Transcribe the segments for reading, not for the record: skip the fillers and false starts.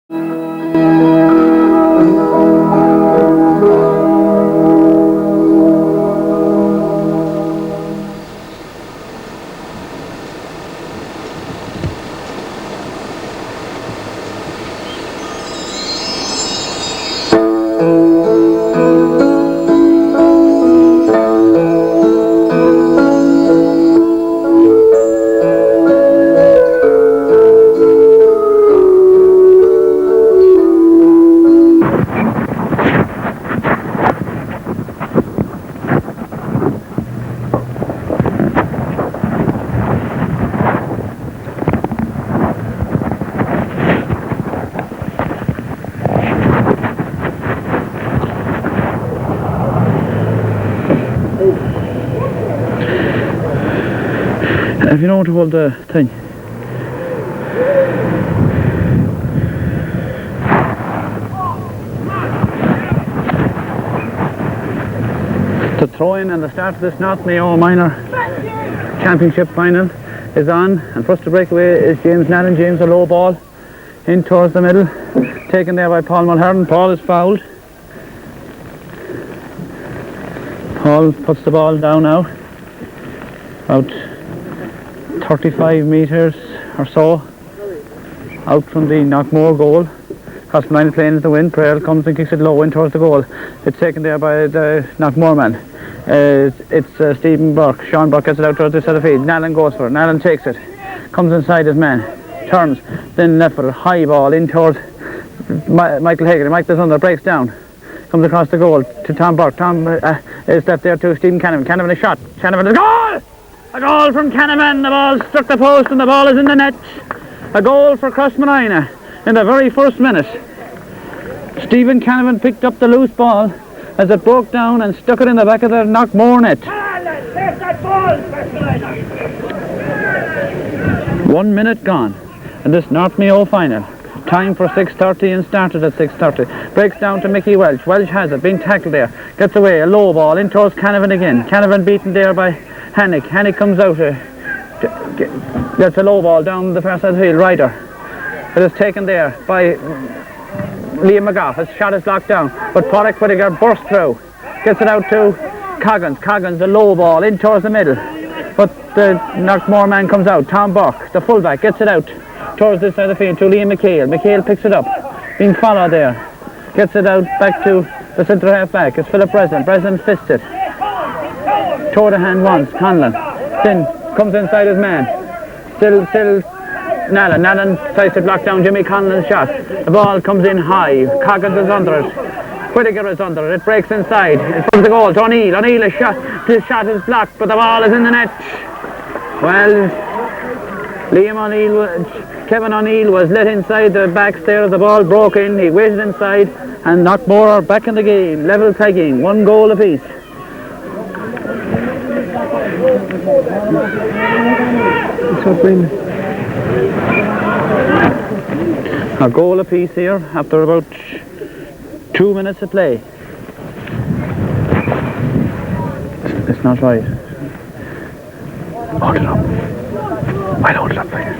If you know how to hold the thing. The throw-in and the start of this North Mayo Minor Championship final is on, and first to break away is James Nallen. James, a low ball in towards the middle, taken there by Paul Mulhern. Paul is fouled. Paul puts the ball down now, about 35 metres or so out from the Knockmore goal. Crossman playing in the wind. Prale comes and kicks it low in towards the goal. It's taken there by the Knockmore man. It's Stephen Burke. Sean Burke gets it out towards the side of the field. Nallen goes for it. Nallen takes it. Comes inside his man. Turns. Then left for a high ball in towards Michael Hager. Michael's under. Breaks down. Comes across the goal to Tom Burke. Tom is left there to Stephen Canavan. Canavan a shot. Canavan a goal! A goal from Canavan. The ball struck the post and the ball is in the net. A goal for Crossmanina in the very first minute. Stephen Canavan picked up the loose ball as it broke down and stuck it in the back of the Knockmore net. 1 minute gone in this North Mayo final. Time for 6:30 and started at 6:30. Breaks down to Mickey Welch. Welch has it, being tackled there. Gets away, a low ball in towards Canavan again. Canavan beaten there by Hannick. Hannick comes out. Gets a low ball down the far side of the field. Ryder. It is taken there by Liam McGough. His shot is blocked down, but Porrick Whittaker bursts through. Gets it out to Coggins. Coggins, a low ball in towards the middle, but the Knockmore man comes out. Tom Burke, the fullback, gets it out towards this side of the field to Liam McHale. McHale picks it up, being followed there. Gets it out back to the centre half back. It's Philip Breslin. Breslin fists it. Toe the hand once. Conlon. Then comes inside his man. Still Nallen. Nallen tries to block down Jimmy Conlon's shot. The ball comes in high. Coggins is under it. Whittaker is under it. It breaks inside. It comes the goal to O'Neill. O'Neill's shot is blocked, but the ball is in the net. Well, Kevin O'Neill was let inside the back stairs. The ball broke in. He waited inside, and Knockmore are back in the game. Level pegging. 1 goal apiece. A goal apiece here after about 2 minutes of play. It's not right. Hold it up. I'll hold it up for you.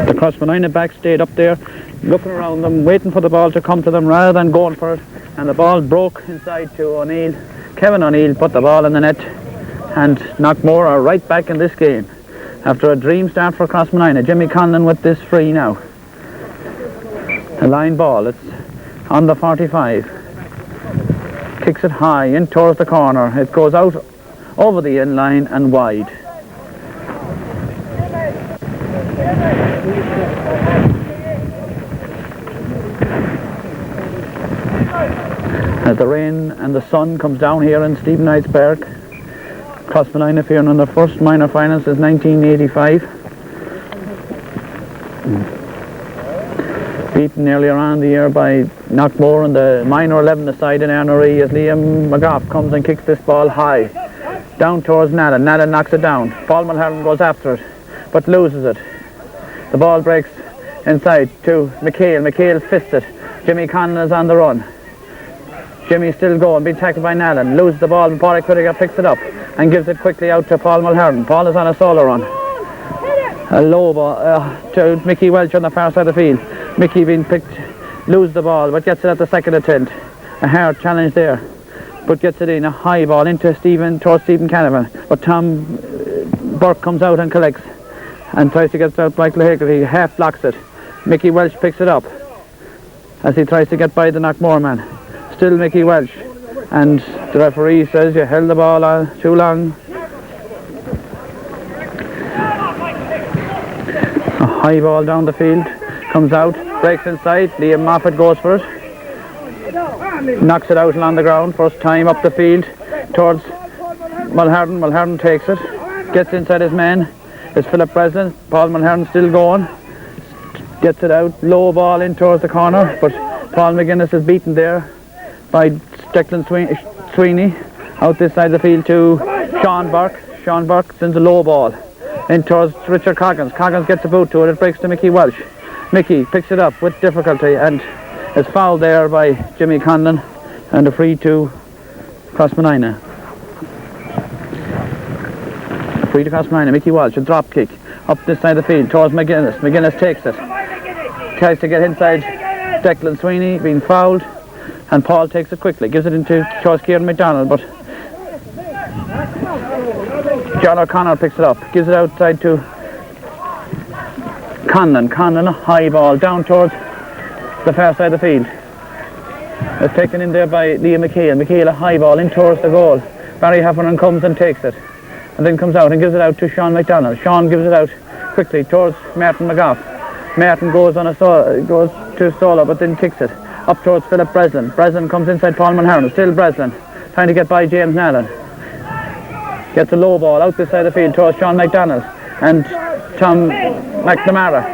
The Crossmanina back stayed up there, looking around them, waiting for the ball to come to them rather than going for it. And the ball broke inside to O'Neill. Kevin O'Neill put the ball in the net, and Knockmore are right back in this game after a dream start for Crossmanina. Jimmy Conlon with this free now. A line ball. It's on the 45. Kicks it high in towards the corner. It goes out over the end line and wide. As the rain and the sun comes down here in Stephen Knights Park, Crossmanina appearing in the first minor final since 1985. Beaten earlier on in the year by Knockmore in the minor 11 aside in Arnery as Liam McGough comes and kicks this ball high down towards Nallen. Nallen knocks it down. Paul Mulhern goes after it but loses it. The ball breaks inside to McHale. McHale fists it. Jimmy Conlon is on the run. Jimmy's still going, being tackled by Nallen. Loses the ball and Porrick Whittaker picks it up and gives it quickly out to Paul Mulhern. Paul is on a solo run. A low ball to Mickey Welch on the far side of the field. Mickey being picked, lose the ball, but gets it at the second attempt. A hard challenge there, but gets it in. A high ball into towards Stephen Canavan, but Tom Burke comes out and collects and tries to get it out. Michael Haggerty half blocks it. Mickey Welch picks it up as he tries to get by the Knockmore man. Still Mickey Welch, and the referee says you held the ball too long. A high ball down the field, comes out, breaks inside. Liam Moffat goes for it, knocks it out along the ground. First time up the field towards Mulhern. Mulhern takes it, gets inside his man. It's Philip Breslin. Paul Mulhern still going, gets it out, low ball in towards the corner, but Paul McGuinness is beaten there by Declan Sweeney. Out this side of the field to Sean Burke. Sean Burke sends a low ball in towards Richard Coggins. Coggins gets a boot to it. It breaks to Mickey Welch. Mickey picks it up with difficulty and is fouled there by Jimmy Conlon, and a free to Crossmanina. Free to Crossmanina. Mickey Welch, a drop kick up this side of the field towards McGuinness. McGuinness takes it. Tries to get inside Declan Sweeney, being fouled, and Paul takes it quickly. Gives it into towards Kieran McDonald, but John O'Connor picks it up. Gives it outside to Conlon. Conlon, a high ball down towards the far side of the field. It's taken in there by Liam McHale. McHale, a high ball in towards the goal. Barry Heffernan comes and takes it, and then comes out and gives it out to Sean McDonald. Sean gives it out quickly towards Martin McGough. Martin goes to solo, but then kicks it up towards Philip Breslin. Breslin comes inside Paul Mulhern. Still Breslin trying to get by James Nallen. Gets a low ball out this side of the field towards Sean McDonald and Tom McNamara.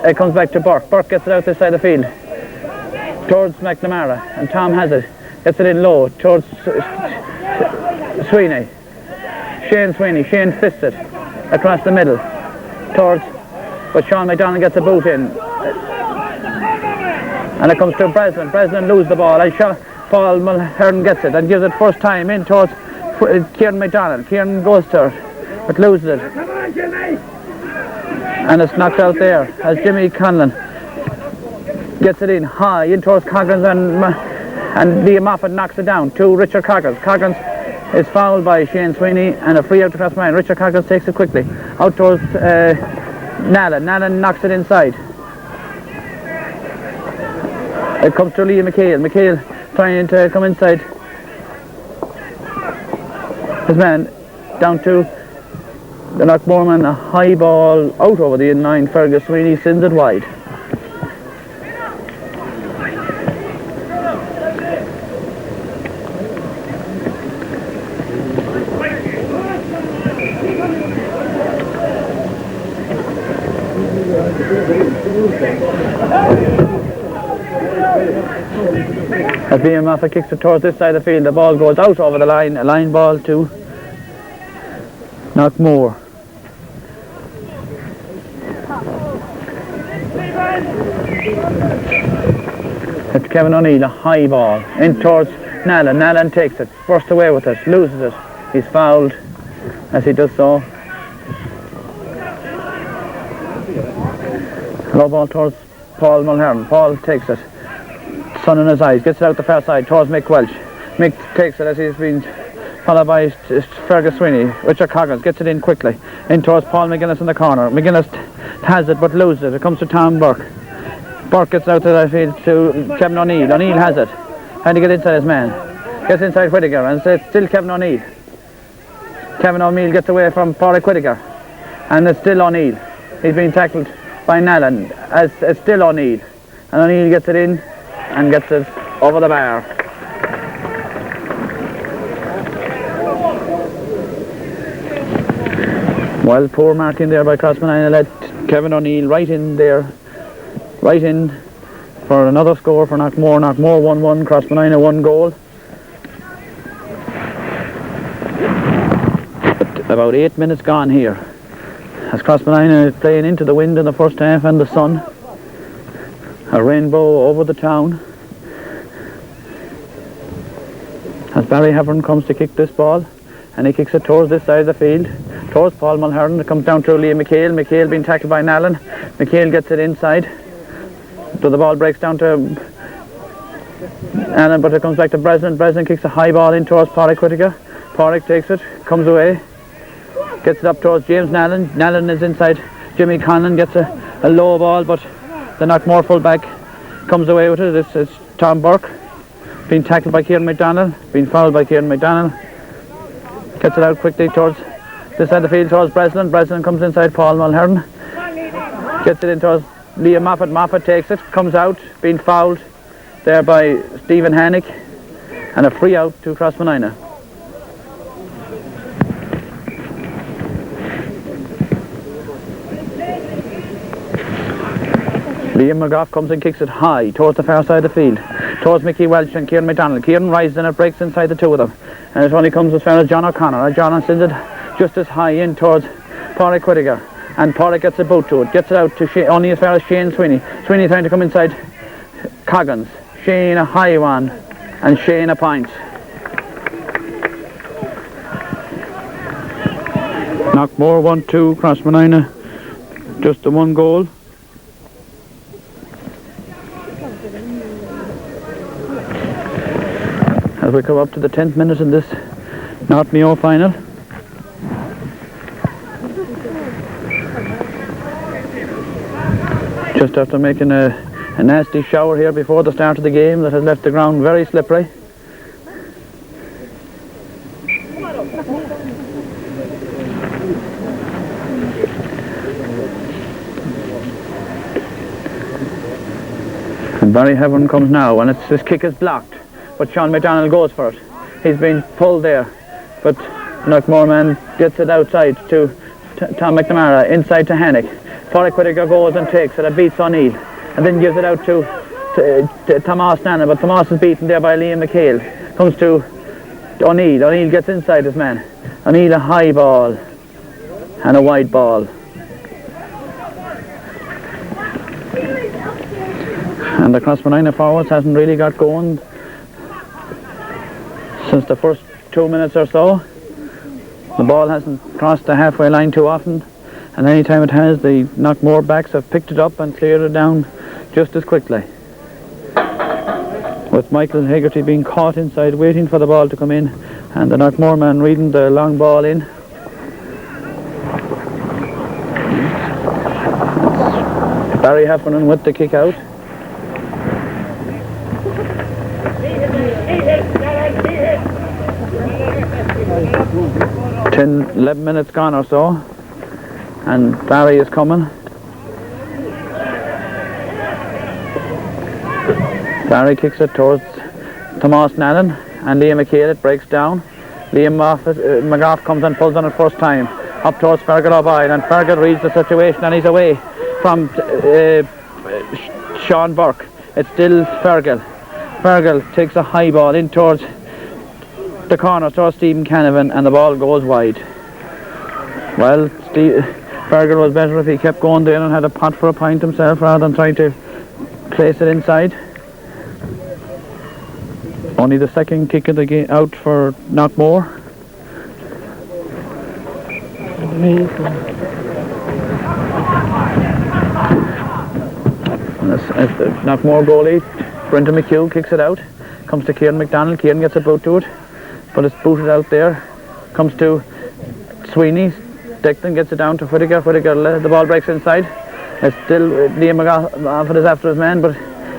It comes back to Burke. Burke gets it out this side of the field towards McNamara, and Tom has it. Gets it in low towards Sweeney. Shane Sweeney. Shane fists it across the middle towards, but Sean McDonald gets a boot in, and it comes to Breslin. Breslin loses the ball, and Paul Mulhern gets it and gives it first time in towards Kieran McDonald. Kieran goes to her, but loses it, and it's knocked out there as Jimmy Conlon gets it in high in towards Coggins, and Liam Moffat knocks it down to Richard Coggins. Coggins is fouled by Shane Sweeney, and a free out across mine. Richard Coggins takes it quickly out towards Nallen. Nallen knocks it inside. It comes to Liam McHale. McHale trying to come inside his man down to the Knockmore man. A high ball out over the in-line. Fergus Sweeney sends it wide. As Liam Moffat kicks it towards this side of the field, the ball goes out over the line, a line ball to Knockmore. It's Kevin O'Neill, a high ball in towards Nallen. Nallen takes it, bursts away with it, loses it. He's fouled as he does so. Low ball towards Paul Mulhern. Paul takes it, sun in his eyes, gets it out the far side towards Mick Welch. Mick takes it as he's been followed by Fergus Sweeney. Richard Coggins gets it in quickly in towards Paul McGuinness in the corner. McGuinness has it but loses it. It comes to Tom Burke. Burke gets out to the field to Kevin O'Neill. O'Neill has it, trying to get inside his man. Gets inside Whittaker, and it's still Kevin O'Neill. Kevin O'Neill gets away from Pádraig Whittaker, and it's still O'Neill. He's been tackled by Nallen, as it's still O'Neill, and O'Neill gets it in and gets it over the bar. Well, poor marking there by Crossmanina let Kevin O'Neill right in there, right in for another score for Knockmore. Knockmore 1-1, Crossmanina 1 goal. But about 8 minutes gone here, as Crossmanina is playing into the wind in the first half and the sun. A rainbow over the town. As Barry Heffernan comes to kick this ball, and he kicks it towards this side of the field. towards Paul Mulhern. It comes down to Liam McHale. McHale being tackled by Nallen. McHale gets it inside. So the ball breaks down to Allen, but it comes back to Breslin. Breslin kicks a high ball in towards Pádraig Whittaker. Pádraig takes it, comes away, gets it up towards James Nallen. Nallen is inside. Jimmy Conlon gets a low ball, but the Knockmore fullback comes away with it. This is Tom Burke, being tackled by Kieran McDonald, being fouled by Kieran McDonald. Gets it out quickly towards this side of the field towards Breslin. Breslin comes inside Paul Mulhern. Gets it in towards Liam Moffat. Moffat takes it, comes out, being fouled there by Stephen Hannick, and a free out to Crossmanina. Liam McGough comes and kicks it high towards the far side of the field, towards Mickey Welch and Kieran McDonald. Kieran rises and it breaks inside the two of them, and it only comes as far as John O'Connor. John sends it just as high in towards Pádraig Whittaker, and Pádraig gets a boot to it, gets it out to only as far as Shane Sweeney. Sweeney trying to come inside Coggins. Shane a high one, and Shane a point. Knockmore 1-2, Crossmanina just the one goal. As we come up to the 10th minute in this North Mayo final. Just after making a nasty shower here before the start of the game that has left the ground very slippery. And Barry Heaven comes now, and his kick is blocked, but Sean McDonald goes for it. He's been pulled there, but Knockmore man gets it outside to Tom McNamara, inside to Hannick. Pádraig Whittaker goes and takes it, it beats O'Neill, and then gives it out to Tomas Nana, but Tomas is beaten there by Liam McHale. Comes to O'Neill. O'Neill gets inside his man. O'Neill a high ball and a wide ball. And the Crossmanina forwards hasn't really got going since the first 2 minutes or so. The ball hasn't crossed the halfway line too often, and any time it has, the Knockmore backs have picked it up and cleared it down just as quickly. With Michael Hegarty being caught inside, waiting for the ball to come in, and the Knockmore man reading the long ball in. Barry Heffernan with the kick out. 10-11 minutes gone or so, and Barry is coming. Barry kicks it towards Tomas Nallen and Liam McHale. It breaks down. Liam McGough comes and pulls on it first time up towards Fergal O'Boyle, and Fergal reads the situation and he's away from Sean Burke. It's still Fergal. Fergal takes a high ball in towards the corner towards Stephen Canavan, and the ball goes wide. Well, Fergal was better if he kept going there and had a pot for a pint himself rather than trying to place it inside. Only the second kick of the game out for Knockmore. As the Knockmore goalie, Brendan McHugh, kicks it out. Comes to Kieran McDonald. Kieran gets a boot to it, but it's booted out there. Comes to Sweeney. Declan gets it down to Whittaker. Whittaker, the ball breaks inside. It's still Liam McGough is after his man, but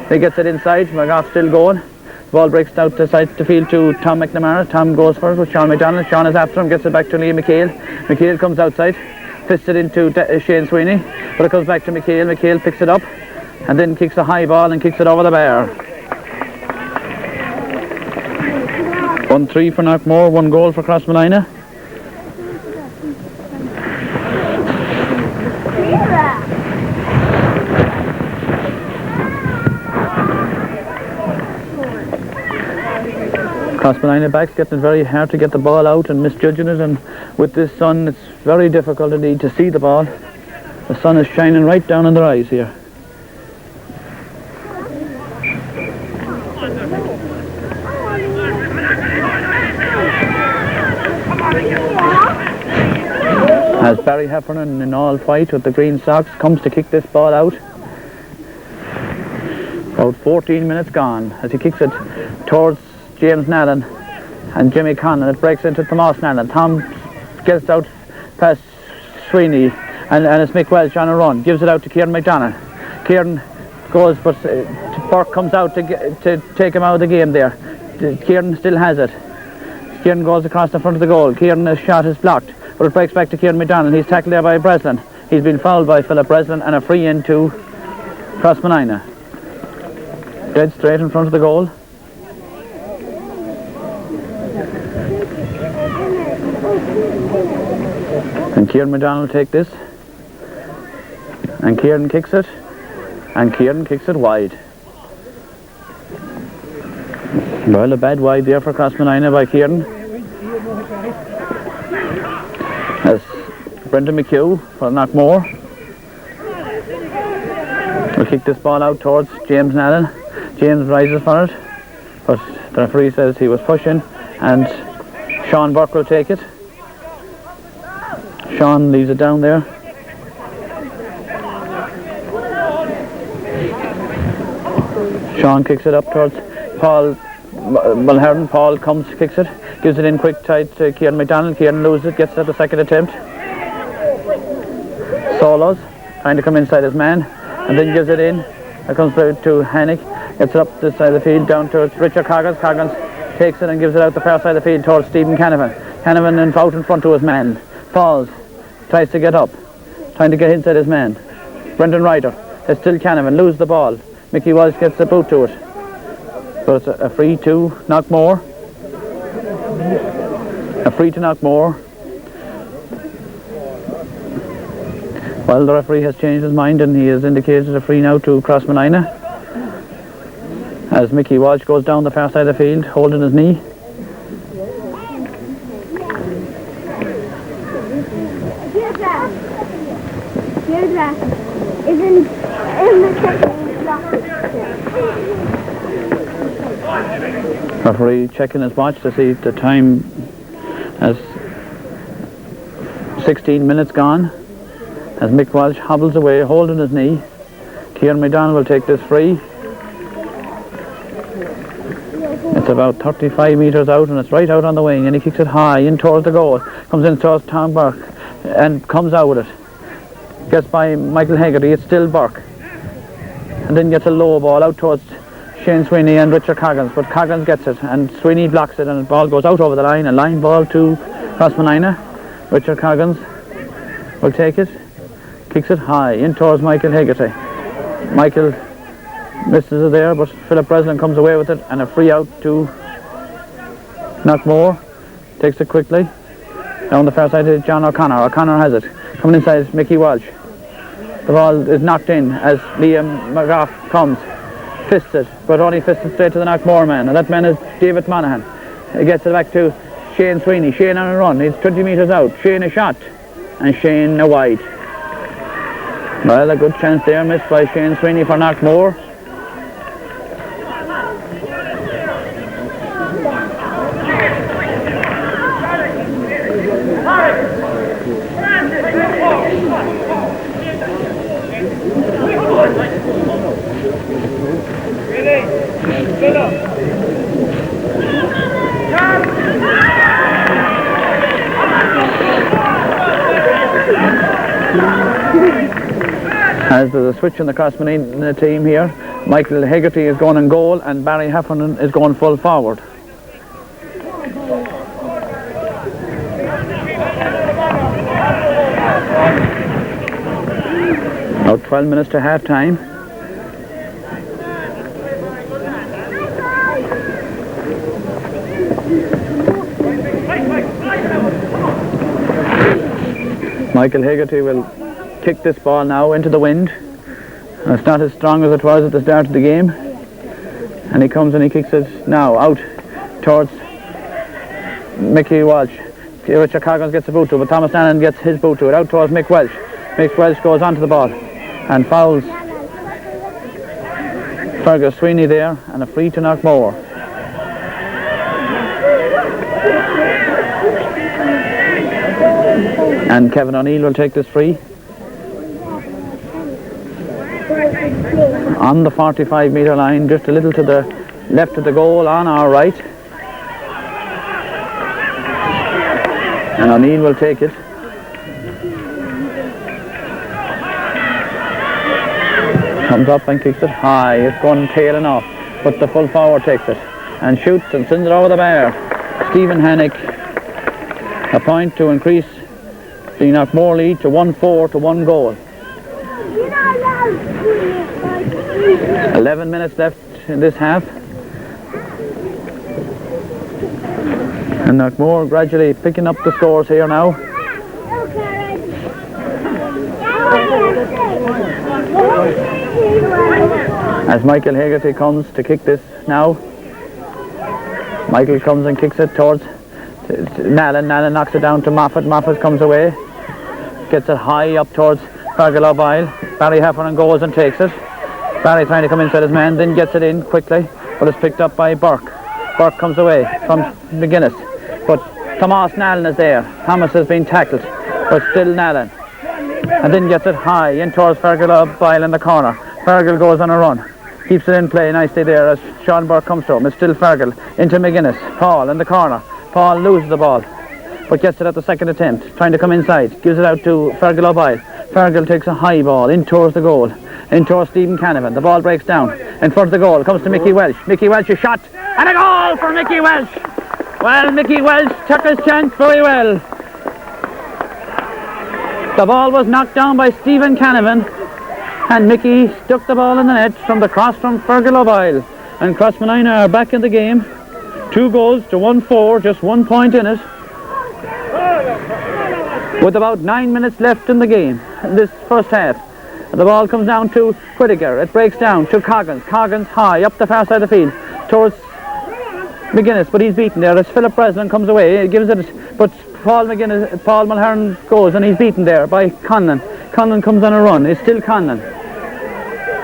he gets it inside. McGough's still going. The ball breaks out the side to field to Tom McNamara. Tom goes for it with Sean McDonald. Sean is after him, gets it back to Liam McHale. McHale comes outside, fists it into Shane Sweeney, but it comes back to McHale. McHale picks it up and then kicks a high ball and kicks it over the bar. 1-3 for Knockmore, 1 goal for Crossmanina. Crossmanina backs getting it very hard to get the ball out and misjudging it, and with this sun it's very difficult indeed to see the ball. The sun is shining right down in their eyes here. As Barry Heffernan in all white with the green socks comes to kick this ball out. About 14 minutes gone as he kicks it towards James Nallen and Jimmy Conlon. It breaks into Tomas Nallen. Tom gets out past Sweeney and it's Mick Welch on a run. Gives it out to Kieran McDonald. Kieran goes, but Burke comes out to take him out of the game there. Kieran still has it. Kieran goes across the front of the goal. Kieran's shot is blocked, but it breaks back to Kieran McDonald. He's tackled there by Breslin. He's been fouled by Philip Breslin and a free into Crossmanina. Dead straight in front of the goal. And Kieran McDonald will take this. And Kieran kicks it. And Kieran kicks it wide. Well, a bad wide there for Crossmanina by Kieran. As Brendan McHugh for Knockmore will kick this ball out towards James Nallen. James rises for it, but the referee says he was pushing, and Sean Burke will take it. Sean leaves it down there. Sean kicks it up towards Paul Mulhern. Paul comes, kicks it, gives it in quick tight to Kieran McDonald. Kieran loses it, gets it at the second attempt. Solos trying to come inside his man, and then gives it in. It comes through to Hannick, gets it up this side of the field down to Richard Coggins. Coggins takes it and gives it out the far side of the field towards Stephen Canavan. Canavan out in front to his man, falls, tries to get up, trying to get inside his man. Brendan Ryder, it's still Canavan, loses the ball. Mickey Walsh gets the boot to it. So it's a free to Knockmore. A free to Knockmore. Well, the referee has changed his mind and he has indicated a free now to Crossmanina. As Mickey Walsh goes down the far side of the field, holding his knee. Referee checking his watch to see the time as 16 minutes gone. As Mick Walsh hobbles away, holding his knee. Kieran McDonald will take this free. It's about 35 metres out and it's right out on the wing, and he kicks it high in towards the goal. Comes in towards Tom Burke and comes out with it. Gets by Michael Hegarty, it's still Burke. And then gets a low ball out towards Shane Sweeney and Richard Coggins, but Coggins gets it and Sweeney blocks it and the ball goes out over the line. A line ball to Crossmanina. Richard Coggins will take it, kicks it high in towards Michael Hegarty. Michael misses it there, but Philip Breslin comes away with it and a free out to Knockmore. Takes it quickly down the far side to John O'Connor. O'Connor has it, coming inside is Mickey Walsh. The ball is knocked in as Liam McGough comes, fists it, but only fists it straight to the Knockmore man, and that man is David Monaghan. He gets it back to Shane Sweeney. Shane on a run, he's 20 metres out. Shane a shot and Shane a wide. Well, a good chance there missed by Shane Sweeney for Knockmore. As there's a switch in the Crossmanina team here, Michael Hegarty is going in goal and Barry Heffernan is going full forward. About 12 minutes to half time. Michael Hegarty will kick this ball now into the wind. It's not as strong as it was at the start of the game, and he comes and he kicks it now out towards Mickey Walsh. Richard Coggins gets the boot to it, but Thomas Nannon gets his boot to it, out towards Mick Welch. Mick Welch goes onto the ball and fouls Fergus Sweeney there, and a free to Knockmore. And Kevin O'Neill will take this free. On the 45-metre line, just a little to the left of the goal on our right. And O'Neill will take it. Comes up and kicks it high. It's going tailing off, but the full forward takes it and shoots and sends it over the bar. Stephen Hannick, a point to increase the Knockmore lead to 1-4 to 1 goal. 11 minutes left in this half. And Knockmore gradually picking up the scores here now. As Michael Hegarty comes to kick this now. Michael comes and kicks it towards Nallen. Nallen knocks it down to Moffat. Moffat comes away. Gets it high up towards Fergal O'Boyle. Barry Heffernan goes and takes it. Barry trying to come inside his man, then gets it in quickly, but it's picked up by Burke. Burke comes away from McGuinness, but Tomas Nallen is there. Thomas has been tackled, but still Nallen. And then gets it high in towards Fergal O'Boyle in the corner. Fergal goes on a run. Keeps it in play nicely there as Sean Burke comes to him. It's still Fergal into McGuinness. Paul in the corner. Paul loses the ball, but gets it at the second attempt, trying to come inside. Gives it out to Fergal O'Boyle. Fergal takes a high ball in towards the goal, in towards Stephen Canavan. The ball breaks down in front of the goal. Comes to Mickey Welsh. Mickey Welsh is shot, and a goal for Mickey Welsh. Well, Mickey Welsh took his chance very well. The ball was knocked down by Stephen Canavan, and Mickey stuck the ball in the net from the cross from Fergal O'Boyle. And Crossmaglen are back in the game. 2 goals to 1-4, just 1 point in it. With about 9 minutes left in the game, in this first half. The ball comes down to Whittaker. It breaks down to Coggins. Coggins high up the far side of the field towards McGuinness, but he's beaten there as Philip Breslin comes away. He gives it, but Paul Mulhern goes and he's beaten there by Conlon. Conlon comes on a run. It's still Conlon.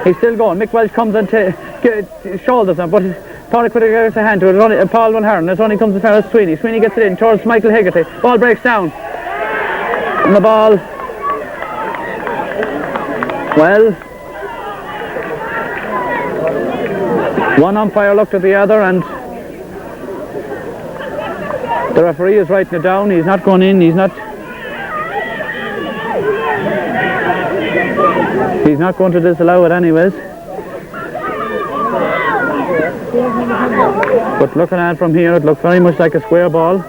He's still going. Mick Welsh comes and shoulders him, but Paul Whittaker gets a hand to it. Paul Mulhern. As only comes as far as Sweeney. Sweeney gets it in towards Michael Hegarty. Ball breaks down. And the ball, well, one umpire looked at the other and the referee is writing it down. He's not going in, he's not going to disallow it anyways. But looking at it from here, it looked very much like a square ball.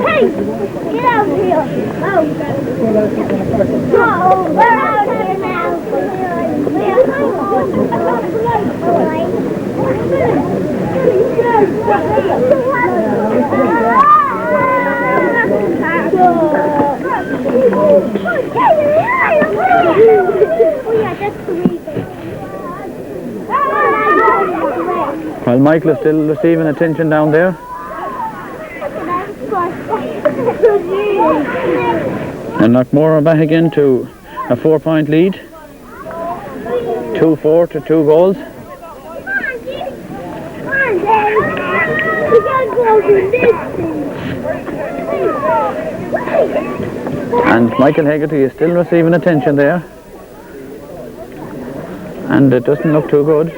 Hey, get out here. Oh, we're out here now. Well, Michael is still receiving attention down there. And Knockmore are back again to a 4-point lead. 2-4 to 2 goals. And Michael Hegarty is still receiving attention there. And it doesn't look too good.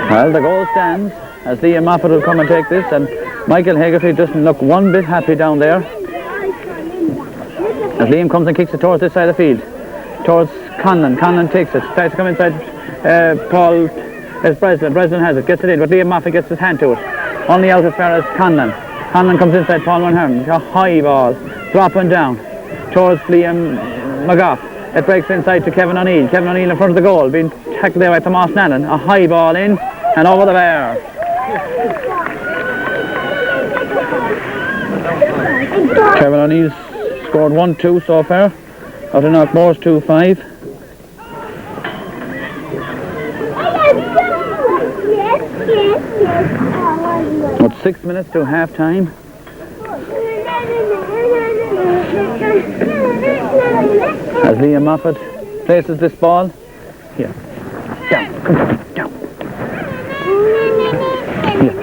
Well, the goal stands as Liam Moffat will come and take this, and Michael Hegarty doesn't look one bit happy down there. As Liam comes and kicks it towards this side of the field, towards Conlon. Conlon takes it, tries to come inside Paul as Breslin. Breslin has it, gets it in, but Liam Moffat gets his hand to it. Only out as far as Conlon. Conlon comes inside Paul Mulhern. A high ball, dropping down towards Liam McGough. It breaks inside to Kevin O'Neill. Kevin O'Neill in front of the goal, being tackled there by Tomas Nallen. A high ball in and over the bar. Kevin O'Neill's scored 1-2 so far. Out of Knockmore's 2-5. About 6 minutes to half time. As Liam Moffat places this ball here. Down, come down. Here.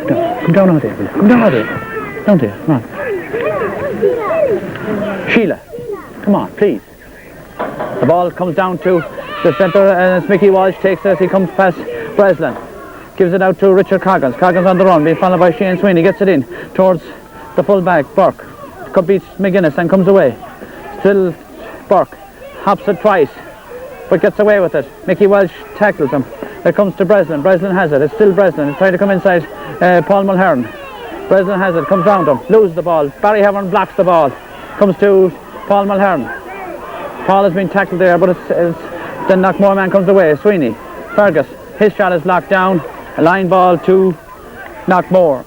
Down. Come down out there, Will. Come down out there. Down there, come on. Sheila, come on, please. The ball comes down to the centre and Mickey Walsh takes it as he comes past Breslin. Gives it out to Richard Coggins. Coggins on the run, being followed by Shane Sweeney. Gets it in towards the full back, Burke. Beats McGuinness and comes away. Still Burke. Hops it twice, but gets away with it. Mickey Welsh tackles him. It comes to Breslin. Breslin has it. It's still Breslin. He's trying to come inside Paul Mulhern. Breslin has it. Comes round him. Loses the ball. Barry Havern blocks the ball. Comes to Paul Mulhern. Paul has been tackled there, but then Knockmore man comes away. Sweeney. Fergus. His shot is locked down. A line ball to Knockmore.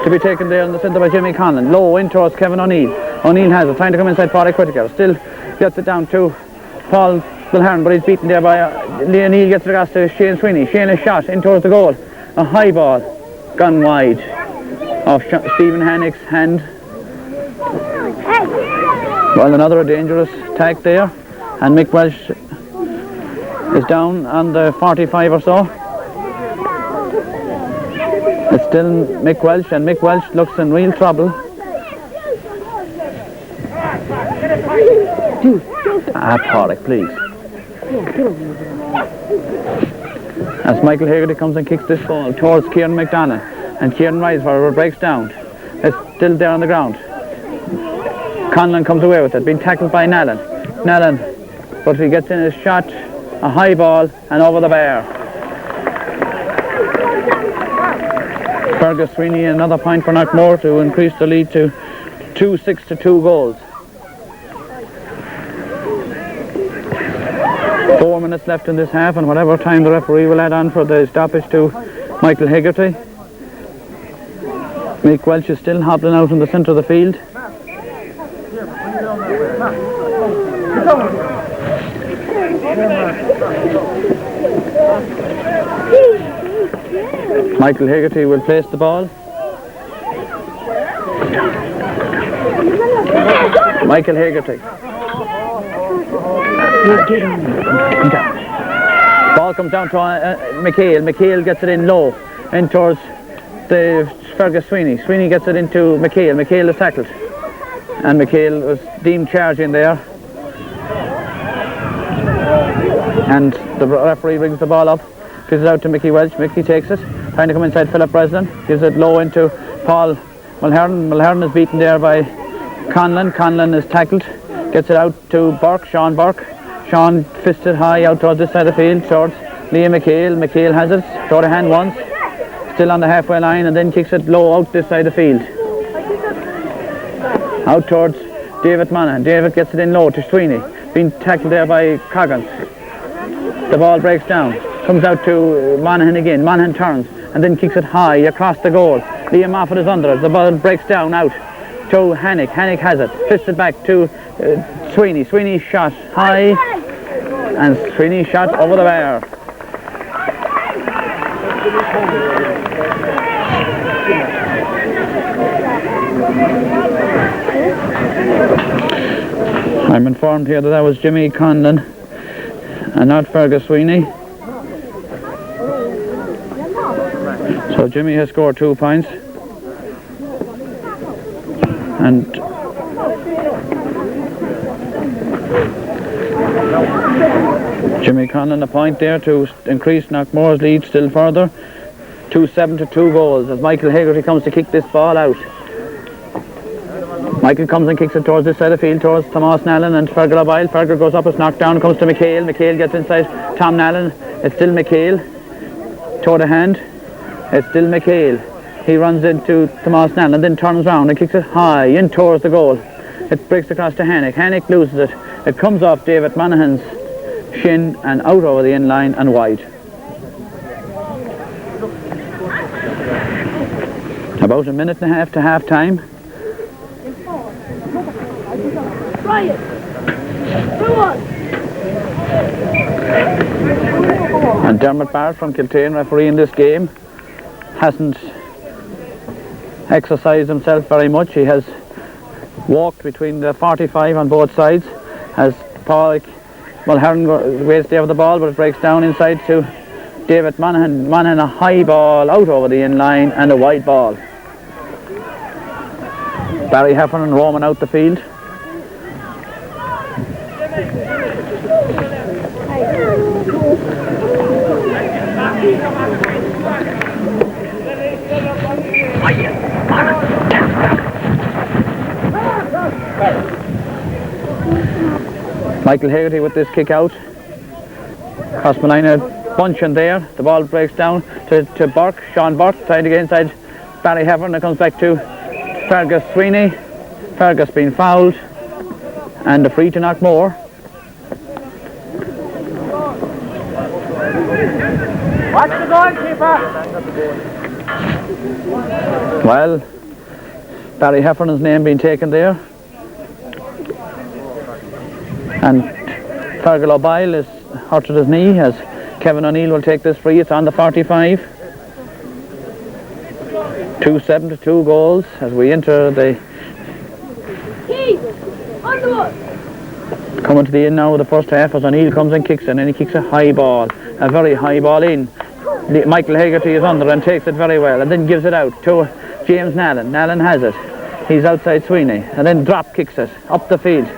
To be taken there in the centre by Jimmy Conlon. Low in towards Kevin O'Neill. O'Neill has it. Trying to come inside Padraig Whittaker. Still gets it down to Paul Mulhern, but he's beaten there by O'Neill. Gets it across to Shane Sweeney. Shane is shot in towards the goal. A high ball. Gone wide. Off Stephen Hannick's hand. Well, another dangerous attack there. And Mick Welsh is down on the 45 or so. It's still Mick Welsh, and Mick Welsh looks in real trouble. Padraig, please. As Michael Haggerty comes and kicks this ball towards Kieran McDonough, and Kieran rises for it, breaks down. It's still there on the ground. Conlon comes away with it, being tackled by Nallen. But he gets in his shot, a high ball, and over the bar. Fergus Sweeney, another point for Knockmore to increase the lead to 2-6 to 2 goals. 4 minutes left in this half, and whatever time the referee will add on for the stoppage to Michael Haggerty. Mick Welsh is still hobbling out in the centre of the field. Michael Haggerty will place the ball. Michael Haggerty. Ball comes down to McHale. McHale gets it in low, in towards the Fergus Sweeney. Sweeney gets it into McHale. McHale is tackled, and McHale was deemed charging there. And the referee brings the ball up, gives it out to Mickey Welch. Mickey takes it, trying to come inside Philip Breslin. Gives it low into Paul Mulhern. Mulhern is beaten there by Conlon. Conlon is tackled. Gets it out to Burke, Sean Burke. Sean fisted high out towards this side of the field towards Liam McHale. McHale has it, short of hand once, still on the halfway line, and then kicks it low out this side of the field. Out towards David Monaghan. David gets it in low to Sweeney, being tackled there by Coggins. The ball breaks down, comes out to Monaghan again. Monaghan turns and then kicks it high across the goal. Liam Moffat is under it. The ball breaks down out to Hannick. Hannick has it, fisted back to Sweeney. Sweeney shot high, and Sweeney shot over the bar. I'm informed here that was Jimmy Conlon and not Fergus Sweeney. So Jimmy has scored 2 points, and Jimmy Conlon a point there to increase Knockmore's lead still further. 2-7 to 2 goals as Michael Haggerty comes to kick this ball out. Michael comes and kicks it towards this side of the field, towards Tomas Nallen and Fergal O'Boyle. Fergal goes up, it's knocked down, comes to McHale. McHale gets inside Tom Nallen. It's still McHale. Toe to hand. It's still McHale. He runs into Tomas Nallen and then turns round and kicks it high in towards the goal. It breaks across to Hannick. Hannick loses it. It comes off David Monaghan's shin and out over the end line and wide. About a minute and a half to half time. And Dermot Barrett from Kiltane refereeing this game. hasn't exercised himself very much. He has walked between the 45 on both sides. As Paul Mulherron waits to have the ball, but it breaks down inside to David Monaghan. Monaghan, a high ball out over the in-line and a wide ball. Barry Heffernan roaming out the field. Michael Hegarty with this kick out. Crossmalina bunching there. The ball breaks down to Burke. Sean Burke trying to get inside Barry Heffernan. It comes back to Fergus Sweeney. Fergus being fouled. And the free to Knockmore. Watch the goalkeeper! Well, Barry Heffernan's name being taken there. And Fergal O'Boyle is hurt at his knee as Kevin O'Neill will take this free. It's on the 45. 2-7 to 2 goals as we enter the coming to the end now of the first half as O'Neill comes and kicks in, and he kicks a high ball, a very high ball in. Michael Hegarty is under and takes it very well and then gives it out to James Nallen. Nallen has it. He's outside Sweeney and then drop kicks it up the field.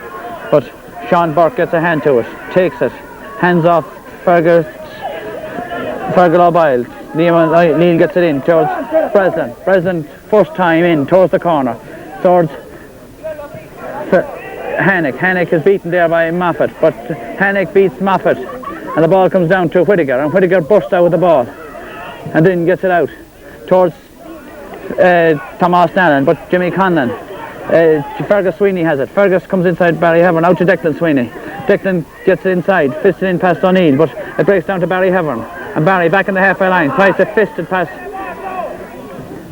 But Sean Burke gets a hand to it, takes it, hands off Fergal O'Boyle. Liam O'Neill gets it in towards Breslin. Breslin first time in towards the corner, towards Hannock. Hannock is beaten there by Moffat, but Hannock beats Moffat and the ball comes down to Whittaker, and Whittaker bursts out with the ball and then gets it out towards Thomas Nallen, but Jimmy Conlon. Fergus Sweeney has it. Fergus comes inside Barry Heffernan, out to Declan Sweeney. Declan gets it inside, fists it in past O'Neill, but it breaks down to Barry Heffernan. And Barry back in the halfway line, tries to fist it past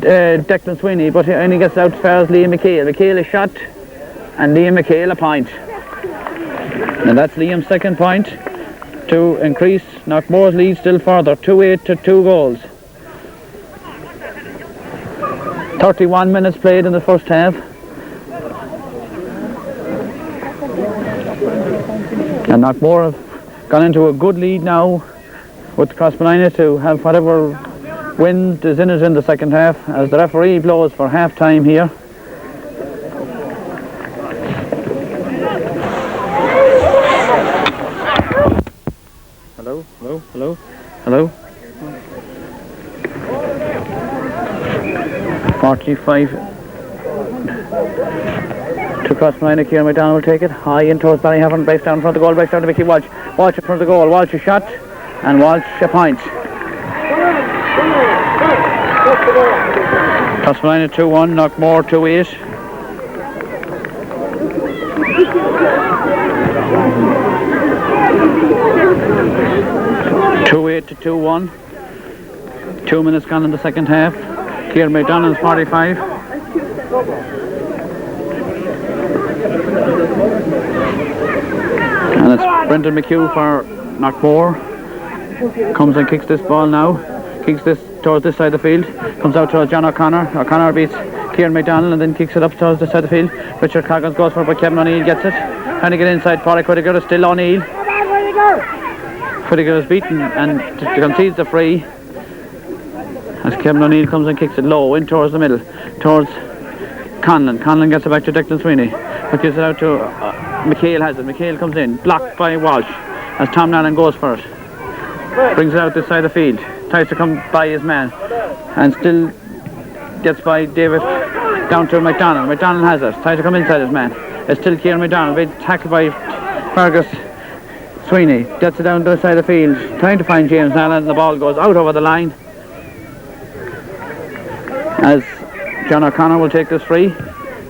Declan Sweeney, but he only gets out as far as Liam McHale. McHale is shot, and Liam McHale a point. And that's Liam's second point to increase Knockmore's lead still further, 2-8 to 2 goals. 31 minutes played in the first half. And Knockmore have gone into a good lead now with Crossmalina to have whatever wind is in it in the second half as the referee blows for half time here. Hello, hello, hello, hello. 45 to Crossmalina. Kieran McDonald will take it high in towards Barry Heffernan, breaks down in front of the goal, breaks down to Mickey Walsh. Walsh in front of the goal, Walsh a shot and Walsh a point. Crossmalina 2-1, Knockmore 2-8. To 2-1. 2 minutes gone in the second half. Kieran McDonald's 45. And it's Brendan McHugh for Knockmore. Comes and kicks this ball now. Kicks this towards this side of the field. Comes out towards John O'Connor. O'Connor beats Kieran McDonald and then kicks it up towards this side of the field. Richard Coggins goes for it, but Kevin O'Neill gets it. Trying to get inside. Pádraig Whittaker is still O'Neill. Whittaker is beaten and concedes the free as Kevin O'Neill comes and kicks it low in towards the middle, towards Conlon. Conlon gets it back to Declan Sweeney, but gives it out to McHale has it. McHale comes in, blocked by Walsh as Tom Nallen goes for it. Brings it out this side of the field, tries to come by his man and still gets by David down to McDonald. McDonald has it, tries to come inside his man. It's still Kieran McDonald, being tackled by Fergus Sweeney. Gets it down to the side of the field, trying to find James Nallen, and the ball goes out over the line as John O'Connor will take this free.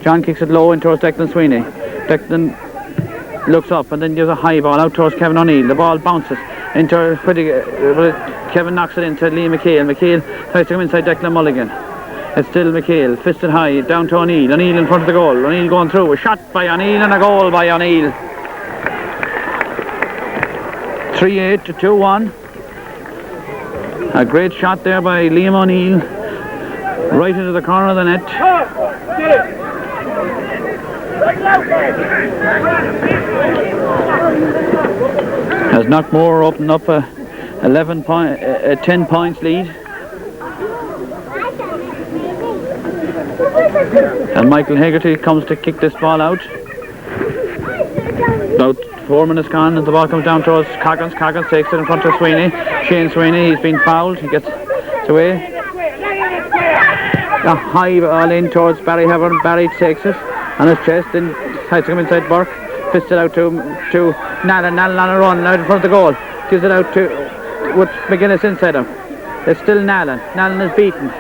John kicks it low in towards Declan Sweeney. Declan looks up and then gives a high ball out towards Kevin O'Neill. The ball bounces into Kevin knocks it into Liam McHale. McHale tries to come inside Declan Mulligan. It's still McHale, fisted high, down to O'Neill. O'Neill in front of the goal. O'Neill going through. A shot by O'Neill and a goal by O'Neill. 3-8 to 2-1. A great shot there by Liam O'Neill Right into the corner of the net. As Knockmore opened up a 10 points lead. And Michael Hegarty comes to kick this ball out. About 4 minutes gone and the ball comes down towards Coggins. Coggins takes it in front of Sweeney. Shane Sweeney, he's been fouled. He gets it away. A high ball in towards Barry Hevern. Barry takes it on his chest and tries to come inside Burke. Fists it out to Nallen. Nallen on a run out in front of the goal. Gives it out to with McGuinness inside him. It's still Nallen. Nallen is beaten.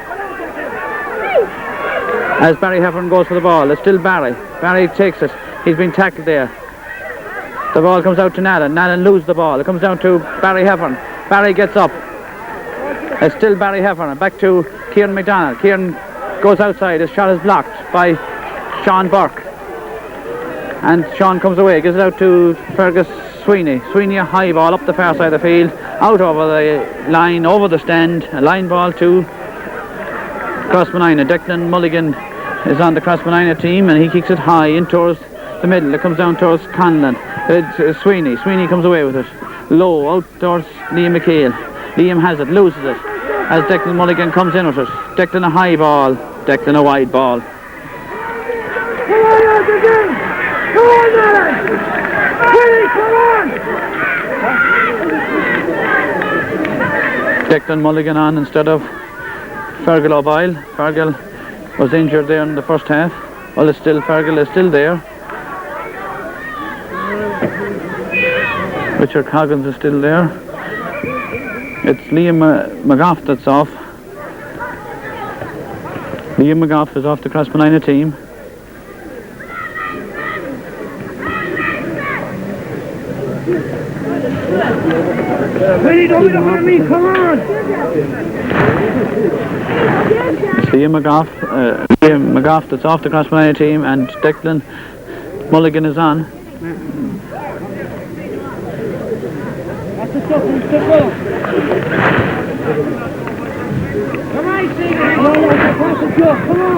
As Barry Hevern goes for the ball, it's still Barry. Barry takes it. He's been tackled there. The ball comes out to Nallen. Nallen loses the ball. It comes down to Barry Hevern. Barry gets up. It's still Barry Hevern. Back to Kieran McDonald. Kieran goes outside. His shot is blocked by Sean Burke. And Sean comes away. Gives it out to Fergus Sweeney. Sweeney a high ball up the far side of the field. Out over the line, over the stand. A line ball to Crossmanina. Declan Mulligan is on the Crossmanina team and he kicks it high in towards the middle. It comes down towards Conlon. It's Sweeney. Sweeney comes away with it. Low out towards Liam McHale. Liam has it, loses it. As Declan Mulligan comes in with it. Declan a high ball. Declan a wide ball. Declan Mulligan on instead of Fergal O'Boyle. Fergal was injured there in the first half. Well, it's still Fergal is still there. Richard Coggins is still there. It's Liam McGough that's off. Liam McGough is off the Crossmanina team. Vinny, don't be looking at me, come on! It's Liam McGough that's off the Crossmanina team and Declan Mulligan is on. That's the stuff in the come on, Stephen! No, across the floor, come on!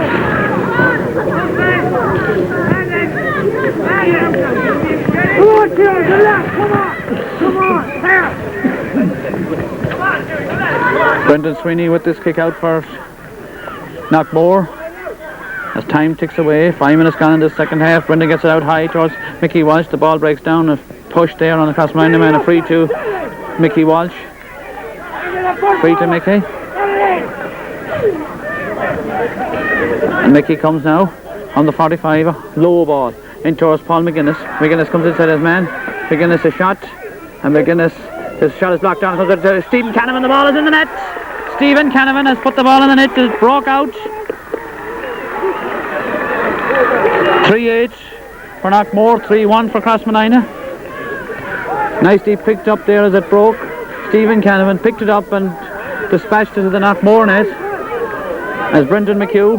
Come on, Kieran, to the left, come on! Come on, there! Brendan Sweeney with this kick out for Knockmore. As time ticks away, 5 minutes gone in the second half. Brendan gets it out high towards Mickey Walsh. The ball breaks down, a push there on the Crossmanina man, a free to Mickey Walsh. Free to Mickey. And Mickey comes now on the 45, a low ball in towards Paul McGuinness. McGuinness comes inside his man. McGuinness a shot, and McGuinness, his shot is blocked down. Comes out to Stephen Canavan. The ball is in the net. Stephen Canavan has put the ball in the net. It broke out. 3-8 for Knockmore, 3-1 for Crossmanina. Nicely picked up there as it broke. Stephen Canavan picked it up and dispatched it to the Knockmore net. As Brendan McHugh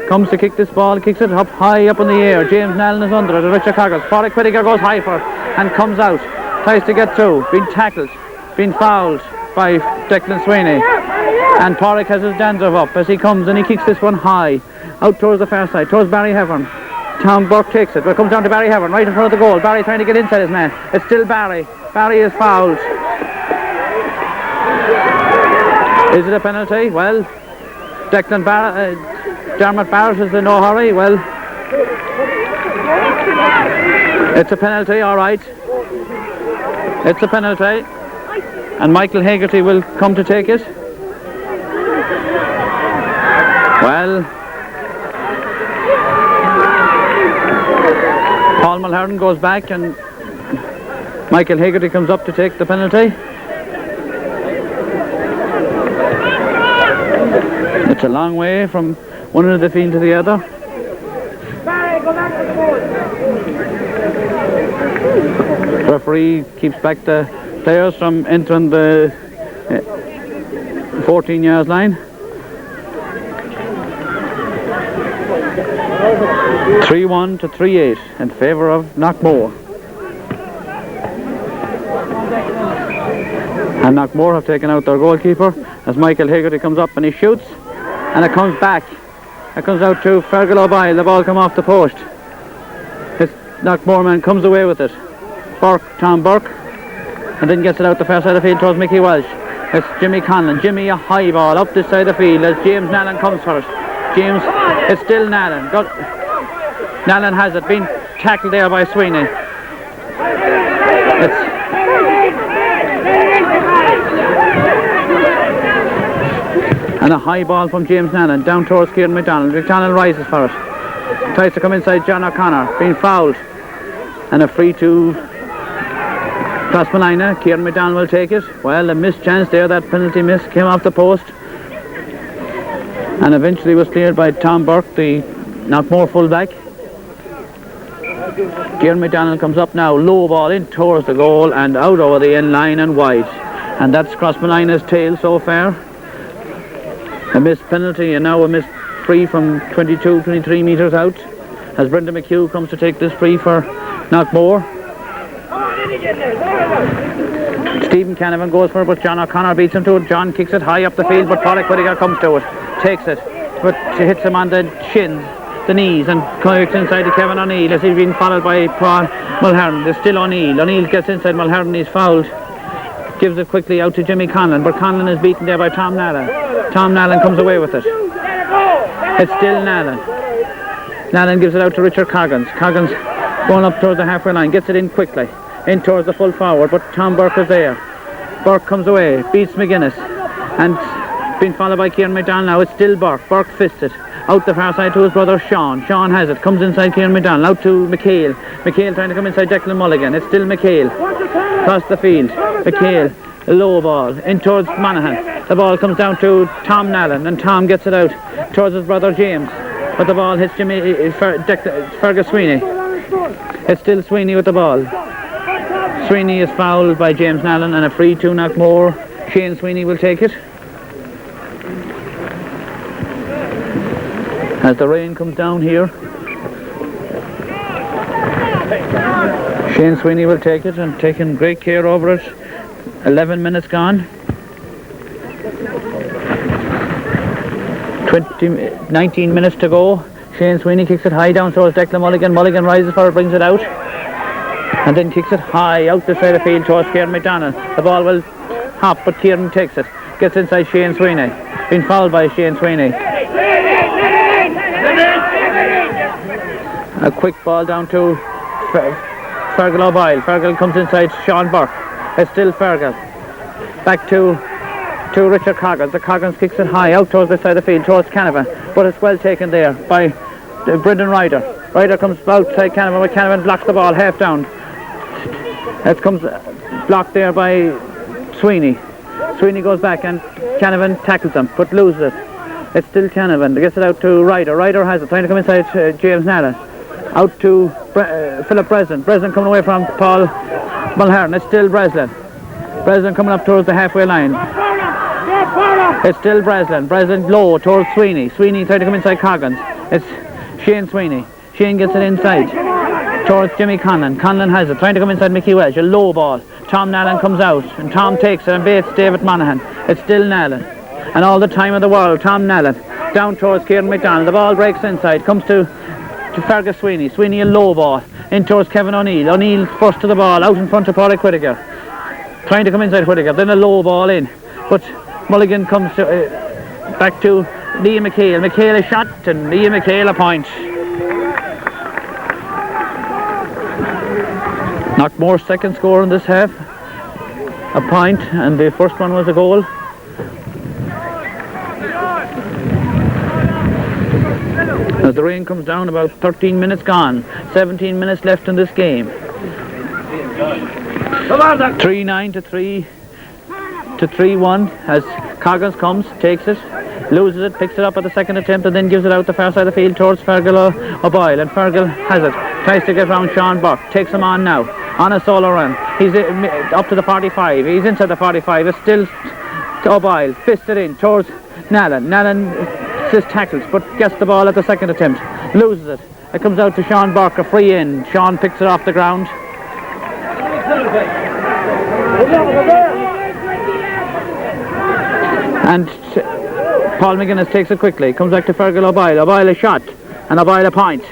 comes to kick this ball, kicks it up high up in the air. James Nallen is under it. Richard Coggins. Pádraig Whittaker goes high for it and comes out. Tries to get through. Been tackled. Been fouled by Declan Sweeney. And Pádraig has his dander up as he comes and he kicks this one high. Out towards the far side, towards Barry Hevern. Tom Burke takes it, but it comes down to Barry Hevern, right in front of the goal. Barry trying to get inside his man. It's still Barry. Barry is fouled. Is it a penalty? Well, Dermot Barrett is in no hurry. Well, it's a penalty, all right. It's a penalty. And Michael Hegarty will come to take it. Well, Paul Mulhern goes back and Michael Hegarty comes up to take the penalty. It's a long way from one end of the field to the other. Barry, go back to the board. Referee keeps back the players from entering the 14 yards line. 3-1 to 3-8 in favour of Knockmore. And Knockmore have taken out their goalkeeper as Michael Hegarty comes up and he shoots. And it comes back. It comes out to Fergal O'Boyle. The ball come off the post. This Knockmoreman comes away with it. Tom Burke. And then gets it out the far side of the field towards Mickey Welsh. It's Jimmy Conlon. Jimmy, a high ball up this side of the field as James Nallen comes for it. James, it's still Nallen. Nallen has it. Been tackled there by Sweeney. And a high ball from James Nallen down towards Kieran McDonald. McDonald rises for it. Tries to come inside John O'Connor. Being fouled. And a free to Crossmalina. Kieran McDonald will take it. Well, a missed chance there. That penalty miss came off the post. And eventually was cleared by Tom Burke, the Knockmore fullback. Kieran McDonald comes up now. Low ball in towards the goal and out over the end line and wide. And that's Crossmalina's tail so far. A missed penalty and now a missed free from 23 metres out as Brendan McHugh comes to take this free for Knockmore. Stephen Canavan goes for it, but John O'Connor beats him to it. John kicks it high up the field, but Padraig Whittaker comes to it, takes it, but she hits him on the shins, the knees, and comes inside to Kevin O'Neill as he's been followed by Paul Mulhern. There's still O'Neill. O'Neill gets inside Mulhern, he's fouled. Gives it quickly out to Jimmy Conlon, but Conlon is beaten there by Tom Nallen. Tom Nallen comes away with it. It's still Nallen. Nallen gives it out to Richard Coggins. Coggins going up towards the halfway line, gets it in quickly, in towards the full forward, but Tom Burke is there. Burke comes away, beats McGuinness, and being followed by Kieran McDonald now. It's still Burke. Burke fists it out the far side to his brother Sean. Sean has it, comes inside Kieran McDonald, out to McHale. McHale trying to come inside Declan Mulligan. It's still McHale. Across the field. McHale, a low ball, in towards Monaghan. The ball comes down to Tom Nallen, and Tom gets it out towards his brother James. But the ball hits Fergus Sweeney. It's still Sweeney with the ball. Sweeney is fouled by James Nallen and a free to Knockmore. Shane Sweeney will take it. As the rain comes down here, Shane Sweeney will take it and taking great care over it. 11 minutes gone. 19 minutes to go. Shane Sweeney kicks it high down towards Declan Mulligan. Mulligan rises for it, brings it out, and then kicks it high out the side of the field towards Kieran McDonald. The ball will hop, but Kieran takes it. Gets inside Shane Sweeney. Been fouled by Shane Sweeney. A quick ball down to Fergal O'Boyle. Fergal comes inside Sean Burke. It's still Fergal. Back to Richard Coggins. The Coggins kicks it high out towards the side of the field, towards Canavan. But it's well taken there by Brendan Ryder. Ryder comes outside Canavan, but Canavan blocks the ball half down. It comes blocked there by Sweeney. Sweeney goes back and Canavan tackles him, but loses it. It's still Canavan. He gets it out to Ryder. Ryder has it, trying to come inside James Nallen. Out to Philip Breslin. Breslin coming away from Paul Mulhern. It's still Breslin. Breslin coming up towards the halfway line. It's still Breslin. Breslin low towards Sweeney. Sweeney trying to come inside Coggins. It's Shane Sweeney. Shane gets it inside towards Jimmy Conlon. Conlon has it, trying to come inside Mickey Welsh. A low ball. Tom Nallen comes out and Tom takes it and baits David Monaghan. It's still Nallen. And all the time of the world, Tom Nallen down towards Kieran McDonald. The ball breaks inside, comes to Fergus Sweeney. Sweeney a low ball in towards Kevin O'Neill. O'Neill first to the ball, out in front of Padraig Whittaker. Trying to come inside Whittaker, then a low ball in. But Mulligan comes to, back to Liam McHale. McHale a shot and Liam McHale a point. Knockmore's second score in this half. A point, and the first one was a goal. As the rain comes down, about 13 minutes gone. 17 minutes left in this game. 3-9 to 3-1 as Coggins comes, takes it, loses it, picks it up at the second attempt and then gives it out the far side of the field towards Fergal O'Boyle, and Fergal has it, tries to get round Sean Burke, takes him on now, on a solo run. He's up to the 45, he's inside the 45, it's still O'Boyle, fisted in towards Nallen. Nallen is tackled but gets the ball at the second attempt, loses it. It comes out to Sean Burke, a free in. Sean picks it off the ground. And Paul McGuinness takes it quickly. Comes back to Fergal O'Boyle. O'Boyle a shot. And O'Boyle a point. Hey,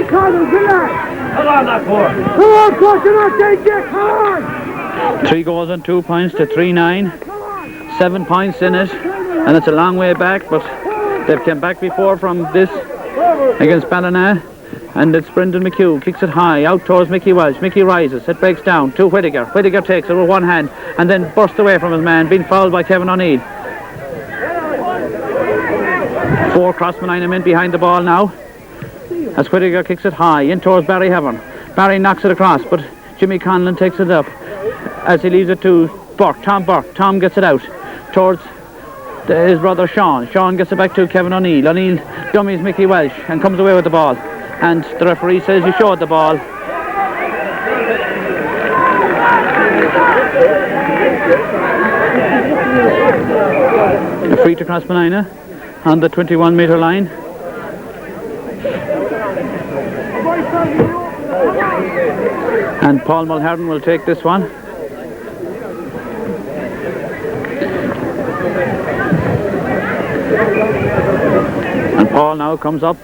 Carlos, relax. Come on, that boy. Come on, coach, you're not taking it. Come on. 3 goals and 2 points to 3-9. 7 points in it. And it's a long way back, but they've come back before from this against Ballina. And it's Brendan McHugh, kicks it high, out towards Mickey Welsh. Mickey rises, it breaks down to Whittaker. Whittaker takes it with one hand and then bursts away from his man, being fouled by Kevin O'Neill. 4 Crossmanina men behind the ball now, as Whittaker kicks it high, in towards Barry Heavern. Barry knocks it across, but Jimmy Conlon takes it up, as he leaves it to Burke, Tom Burke. Tom gets it out, towards his brother Sean. Sean gets it back to Kevin O'Neill. O'Neill dummies Mickey Welsh and comes away with the ball. And the referee says you showed the ball. A free to Crossmanina on the 21-metre line. And Paul Mulherden will take this one. And Paul now comes up.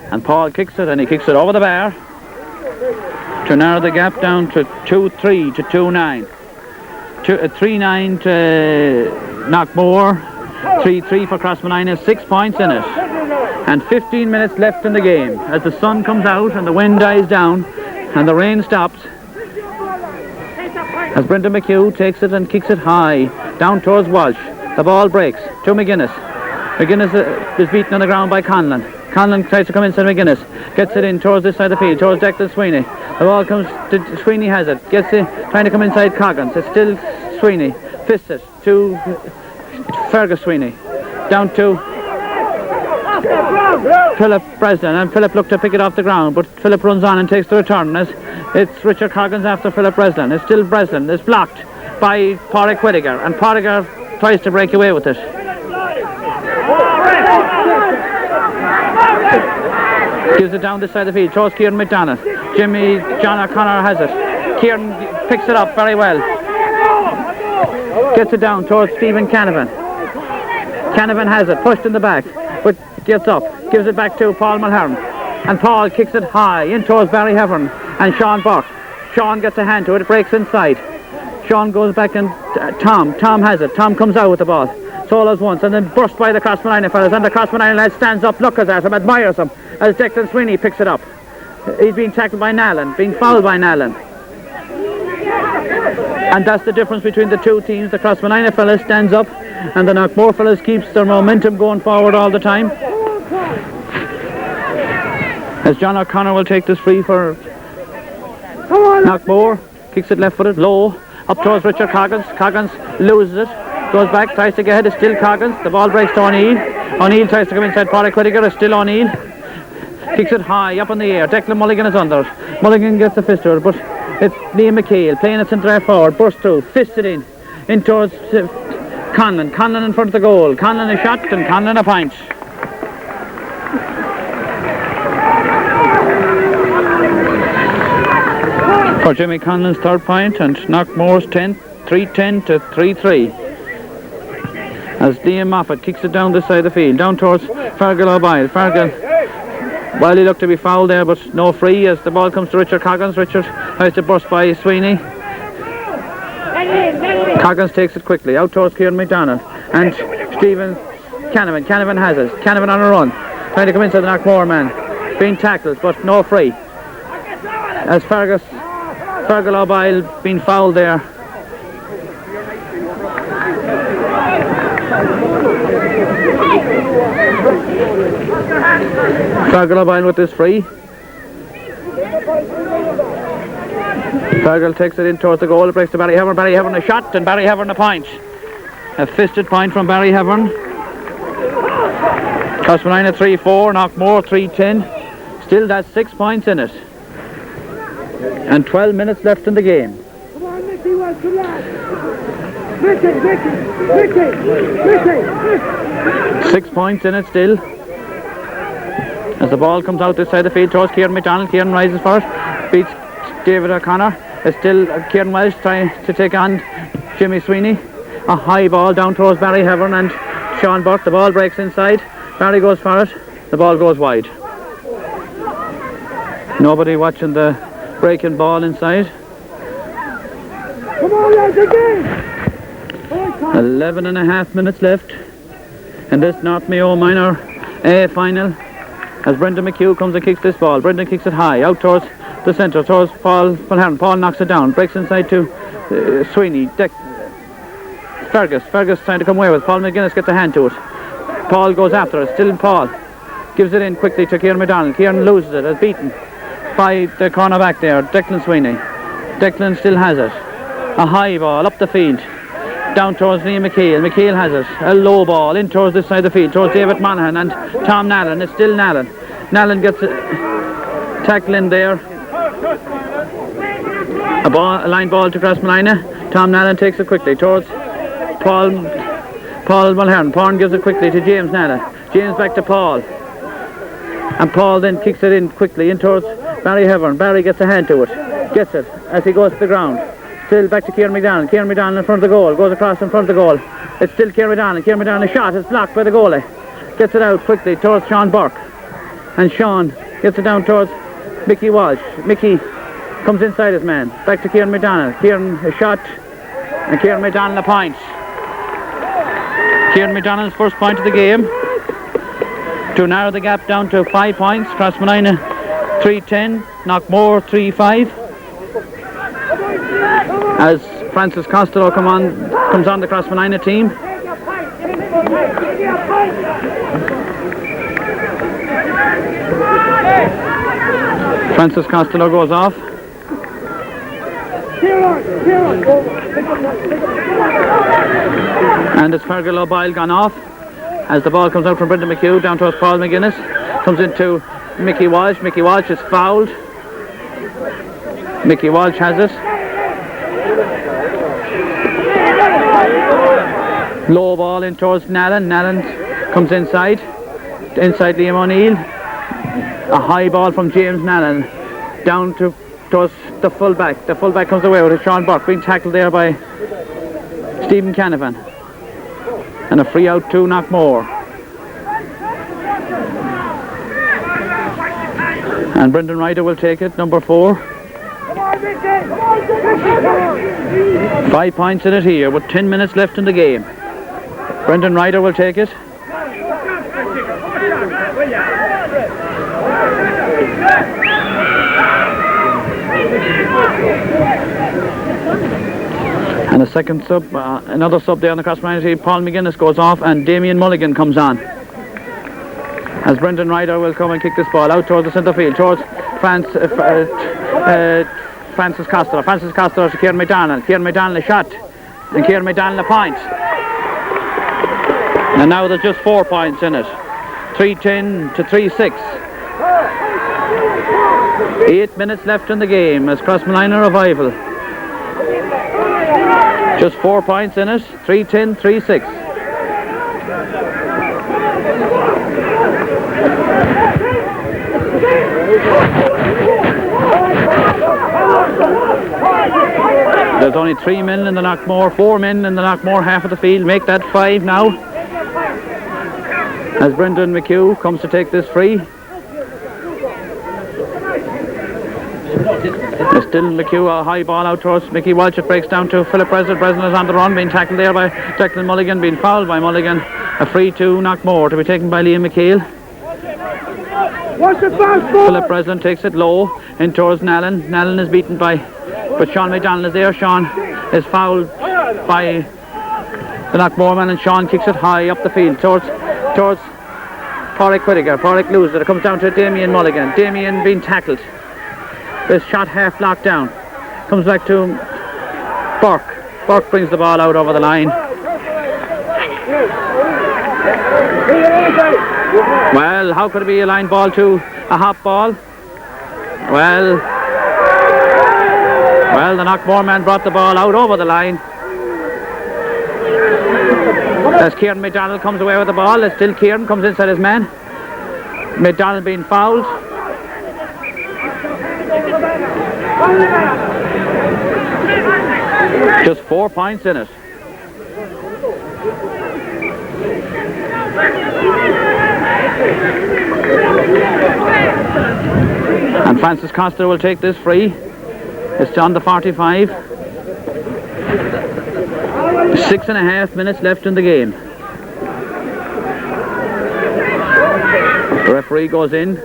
And Paul kicks it, and he kicks it over the bar to narrow the gap down to 2-3 to 2-9. 3-9 to Knockmore, 3-3 for Crossmanina, 6 points in it. And 15 minutes left in the game. As the sun comes out and the wind dies down and the rain stops, as Brendan McHugh takes it and kicks it high down towards Walsh. The ball breaks to McGuinness. McGuinness is beaten on the ground by Conlon. Conlon tries to come inside McGuinness, gets it in towards this side of the field, towards Declan Sweeney. The ball comes to Sweeney, has it, gets it, trying to come inside Coggins. It's still Sweeney, fists it to Fergus Sweeney, down to Philip Breslin, and Philip looked to pick it off the ground, but Philip runs on and takes the return. As it's Richard Coggins after Philip Breslin. It's still Breslin, it's blocked by Pádraig Whittaker, and Pádraig tries to break away with it. Gives it down this side of the field, shows Kieran McDonough. John O'Connor has it. Kieran picks it up very well. Gets it down towards Stephen Canavan. Canavan has it, pushed in the back, but gets up, gives it back to Paul Mulherden. And Paul kicks it high, in towards Barry Heavern and Sean Burke. Sean gets a hand to it, it breaks inside. Sean goes back and Tom has it. Tom comes out with the ball. Solos once and then burst by the Crossmanina fellas, and the Crossmanina lad stands up, looks at him, admires him as Declan Sweeney picks it up. He's being tackled by Nallen, being fouled by Nallen. And that's the difference between the two teams. The Crossmanina fellas stands up and the Knockmore fellas keeps their momentum going forward all the time. As John O'Connor will take this free for Knockmore, kicks it left-footed, low, up towards Richard Coggins. Coggins loses it. Goes back, tries to get ahead, it's still Coggins. The ball breaks to O'Neill. O'Neill tries to come inside Pádraig Whittaker, it's still O'Neill. Kicks it high, up in the air. Declan Mulligan is under it. Mulligan gets the fist to it, but it's Liam McHale playing it centre forward, bursts through, fists it in towards Conlon. Conlon in front of the goal. Conlon a shot and Conlon a point. For Jimmy Conlon's third point and Knockmore's 10th, 3-10 to 3-3. As Liam Moffat kicks it down this side of the field, down towards Fergal O'Boyle. Fergal, well, he looked to be fouled there, but no free as the ball comes to Richard Coggins. Richard tries to burst by Sweeney. Coggins takes it quickly, out towards Kieran McDonough. And Stephen Canavan. Canavan has it. Canavan on a run, trying to come inside the Knockmore man. Being tackled, but no free. As Fergal O'Boyle being fouled there. Fergal O'Boyle with this free. Fergal takes it in towards the goal. It breaks to Barry Heavern. Barry Heavern a shot and Barry Heavern a point. A fisted point from Barry Heavern. Crossmanina 3-4, Knockmore 3-10. Still that's 6 points in it. And 12 minutes left in the game. Come on, Mickey, what's the last? Mickey. 6 points in it still. As the ball comes out this side of the field towards Kieran McDonald. Kieran rises for it. Beats David O'Connor. It's still Kieran Welsh trying to take on Jimmy Sweeney. A high ball down towards Barry Hevern and Sean Burke. The ball breaks inside. Barry goes for it. The ball goes wide. Nobody watching the breaking ball inside. Come on, lads, again! 11 and a half minutes left in this North Mayo Minor A final, as Brendan McHugh comes and kicks this ball. Brendan kicks it high out towards the centre, towards Paul Mulhern. Paul knocks it down, breaks inside to Sweeney. Fergus trying to come away with. Paul McGuinness gets a hand to it. Paul goes after it, still Paul gives it in quickly to Kieran McDonald. Kieran loses it, is beaten by the corner back there, Declan Sweeney. Declan still has it. A high ball up the field down towards Liam McHale. McHale has it. A low ball in towards this side of the field, towards David Monaghan and Tom Nallen. It's still Nallen. Nallen gets a tackle in there. A line ball to Crossmalina. Tom Nallen takes it quickly towards Paul Mulhern. Paul gives it quickly to James Nallen. James back to Paul. And Paul then kicks it in quickly in towards Barry Hevern. Barry gets a hand to it. Gets it as he goes to the ground. Still back to Kieran McDonald. Kieran McDonald in front of the goal. Goes across in front of the goal. It's still Kieran McDonald. Kieran McDonald's shot is blocked by the goalie. Gets it out quickly towards Sean Burke. And Sean gets it down towards Mickey Walsh. Mickey comes inside his man. Back to Kieran McDonald. Kieran a shot. And Kieran McDonald a point. Kieran McDonald's first point of the game. To narrow the gap down to 5 points. Crossmalina 3-10. Knockmore 3-5. As Francis Costello comes on the Crossmalina team. Francis Costello goes off. And it's Fergal O'Boyle gone off. As the ball comes out from Brendan McHugh down towards Paul McGuinness. Comes into Mickey Walsh. Mickey Walsh is fouled. Mickey Walsh has it. Low ball in towards Nallen. Nallen comes inside Liam O'Neill. A high ball from James Nallen down towards the fullback. The fullback comes away with it. Sean Burke being tackled there by Stephen Canavan. And a free out to Knockmore. And Brendan Ryder will take it, number 4. 5 points in it here with 10 minutes left in the game. Brendan Ryder will take it. And a second sub, another sub there on the Crossmalina team. Paul McGuinness goes off and Damien Mulligan comes on. As Brendan Ryder will come and kick this ball out towards the centre field, towards Francis Costello. Francis Costello to Kieran McDonald. Kieran McDonald a shot. And Kieran McDonald a point. And now there's just 4 points in it. 3-10 to 3-6. 8 minutes left in the game as Crossmalina revival. Just 4 points in it. 3-10, 3-6. There's only 3 men in the Knockmore, 4 men in the Knockmore half of the field. Make that 5 now. As Brendan McHugh comes to take this free. There's still McHugh, a high ball out towards Mickey Walsh. It breaks down to Philip Breslin. Breslin is on the run, being tackled there by Declan Mulligan, being fouled by Mulligan. A free to Knockmore to be taken by Liam McHale. Philip Breslin takes it low in towards Nallen. Nallen is beaten but Sean McDonald is there. Sean is fouled by the Knockmore man, and Sean kicks it high up the field towards Pádraig Whittaker. Pádraig loses it. It comes down to Damien Mulligan. Damien being tackled. This shot half blocked down. Comes back to Burke. Burke brings the ball out over the line. Well, how could it be a line ball to a hop ball? Well, the Knockmore man brought the ball out over the line. As Kieran McDonald comes away with the ball, it's still Kieran comes inside his man. McDonald being fouled. Just 4 points in it. And Francis Costa will take this free. It's on the 45. 6.5 minutes left in the game. The referee goes in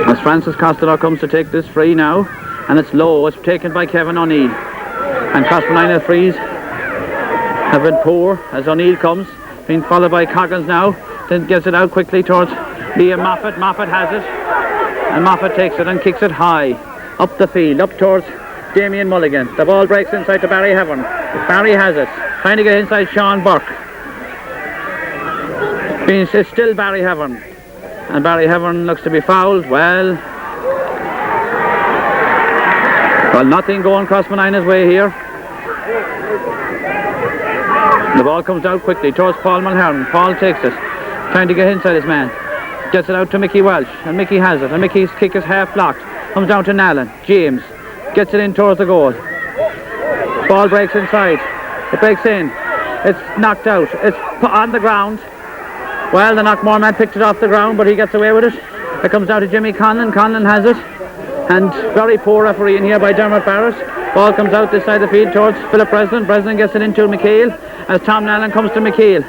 as Francis Costello comes to take this free now, and it's low. It's taken by Kevin O'Neill, and Castlemaine frees have been poor as O'Neill comes, being followed by Coggins now, then gets it out quickly towards Liam Moffat. Moffat has it, and Moffat takes it and kicks it high up the field, up towards Damien Mulligan. The ball breaks inside to Barry Heavern. Barry has it, trying to get inside Sean Burke. It's still Barry Heavern, and Barry Heavern looks to be fouled. Well, nothing going Crossmanina's way here. The ball comes out quickly towards Paul Mulhern. Paul takes it, trying to get inside his man. Gets it out to Mickey Welsh, and Mickey has it, and Mickey's kick is half blocked. Comes down to Nallen. James gets it in towards the goal. Ball breaks inside. It breaks in. It's knocked out. It's on the ground. Well, the Knockmore man picked it off the ground, but he gets away with it. It comes down to Jimmy Conlon. Conlon has it. And very poor refereeing here by Dermot Barrett. Ball comes out this side of the field towards Philip Breslin. Breslin gets it into McHale as Tom Nallen comes to McHale.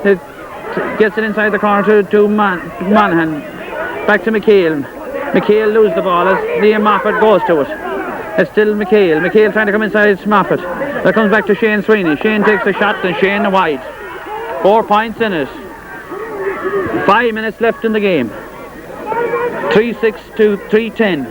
It gets it inside the corner to Monaghan. Back to McHale. McHale loses the ball as Liam Moffat goes to it. It's still McHale. McHale trying to come inside Moffat. That comes back to Shane Sweeney. Shane takes the shot and Shane wide. 4 points in it. 5 minutes left in the game. 3-6 to 3-10.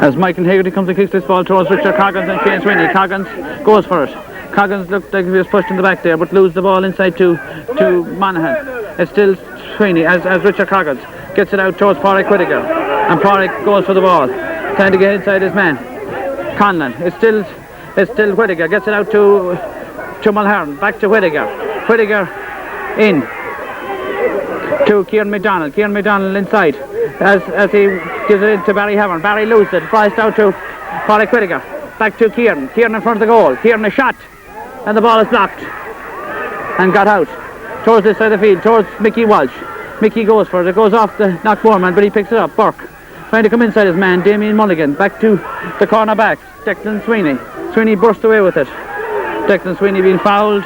As Michael Haggerty comes and kicks this ball towards Richard Coggins and Shane Sweeney. Coggins goes for it. Coggins looked like he was pushed in the back there, but loses the ball inside to Monaghan. It's still Sweeney as Richard Coggins gets it out towards Pádraig Whittaker, and Pádraig goes for the ball, trying to get inside his man. Conlon. It's still Whittaker. Gets it out to Mulhern. Back to Whittaker. Whittaker in to Kieran McDonald. Kieran McDonald inside as he gives it into Barry Heavern. Barry loses it. Flies down to Pádraig Whittaker. Back to Kieran. Kieran in front of the goal. Kieran a shot, and the ball is blocked and got out towards this side of the field, towards Mickey Walsh. Mickey goes for it. It goes off the Knockmore man, but he picks it up. Burke trying to come inside his man, Damien Mulligan. Back to the corner back, Declan Sweeney. Sweeney burst away with it. Declan Sweeney being fouled.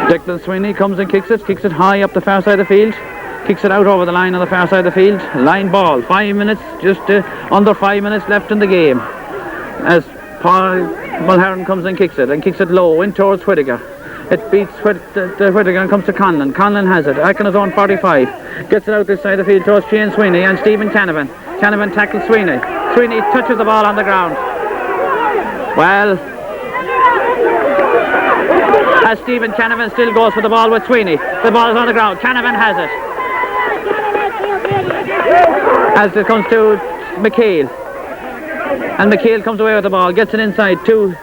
Declan Sweeney comes and kicks it high up the far side of the field. Kicks it out over the line on the far side of the field. Line ball. 5 minutes, just under 5 minutes left in the game. As Paul Mulhern comes and kicks it low in towards Whittaker. It beats Whittaker and comes to Conlon. Conlon has it. Back in his own 45. Gets it out this side of the field towards Shane Sweeney and Stephen Canavan. Canavan tackles Sweeney. Sweeney touches the ball on the ground. Well, as Stephen Canavan still goes for the ball with Sweeney. The ball is on the ground. Canavan has it. As it comes to McHale. And McHale comes away with the ball. Gets it inside to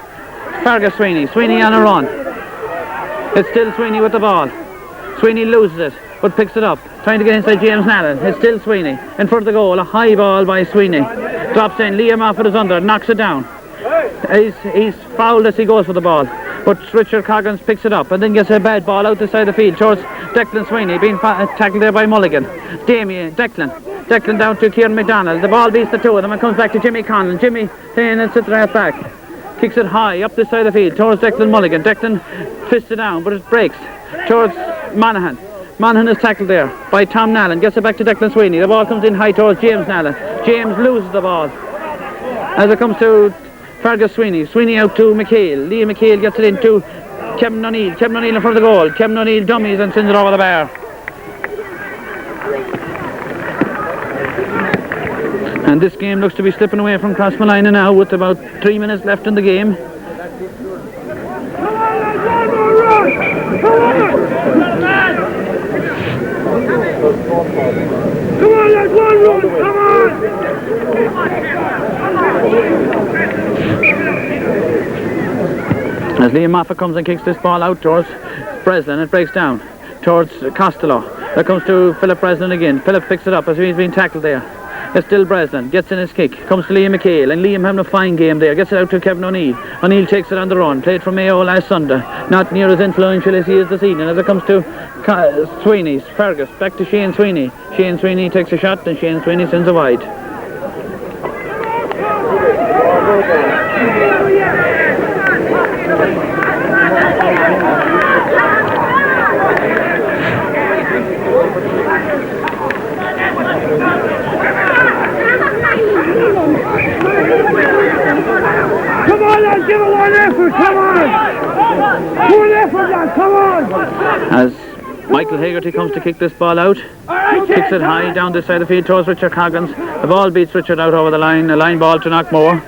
Fergus Sweeney. Sweeney on a run. It's still Sweeney with the ball. Sweeney loses it, but picks it up. Trying to get inside James Nallen. It's still Sweeney. In front of the goal. A high ball by Sweeney. Drops in. Liam Moffat is under. Knocks it down. He's fouled as he goes for the ball. But Richard Coggins picks it up and then gets a bad ball out the side of the field towards Declan Sweeney. Being tackled there by Mulligan. Declan down to Kieran McDonald. The ball beats the two of them and comes back to Jimmy Conlon. Jimmy playing and sits right back. Kicks it high up the side of the field towards Declan Mulligan. Declan fists it down, but it breaks towards Monaghan. Monaghan is tackled there by Tom Nallen. Gets it back to Declan Sweeney. The ball comes in high towards James Nallen. James loses the ball as it comes to Fergus Sweeney. Sweeney out to McHale. Liam McHale gets it into Kevin O'Neill. Kevin O'Neill in front of the goal. Kevin O'Neill dummies and sends it over the bar. And this game looks to be slipping away from Crossmalina now with about 3 minutes left in the game. Come on, let's one run, come on! Liam Moffat comes and kicks this ball out towards Breslin. It breaks down towards Costello. There comes to Philip Breslin again. Philip picks it up as he's being tackled there. It's still Breslin. Gets in his kick. Comes to Liam McHale. And Liam having a fine game there. Gets it out to Kevin O'Neill. O'Neill takes it on the run. Played for Mayo last Sunday. Not near as influential as he is this evening. As it comes to Sweeney's. Fergus. Back to Shane Sweeney. Shane Sweeney takes a shot and Shane Sweeney sends a wide. Come on, lads, give it one effort, come on! One effort, lads, come on! As Michael Hagerty comes to kick this ball out, kicks it high down this side of the field towards Richard Coggins. The ball beats Richard out over the line, a line ball to Knockmore.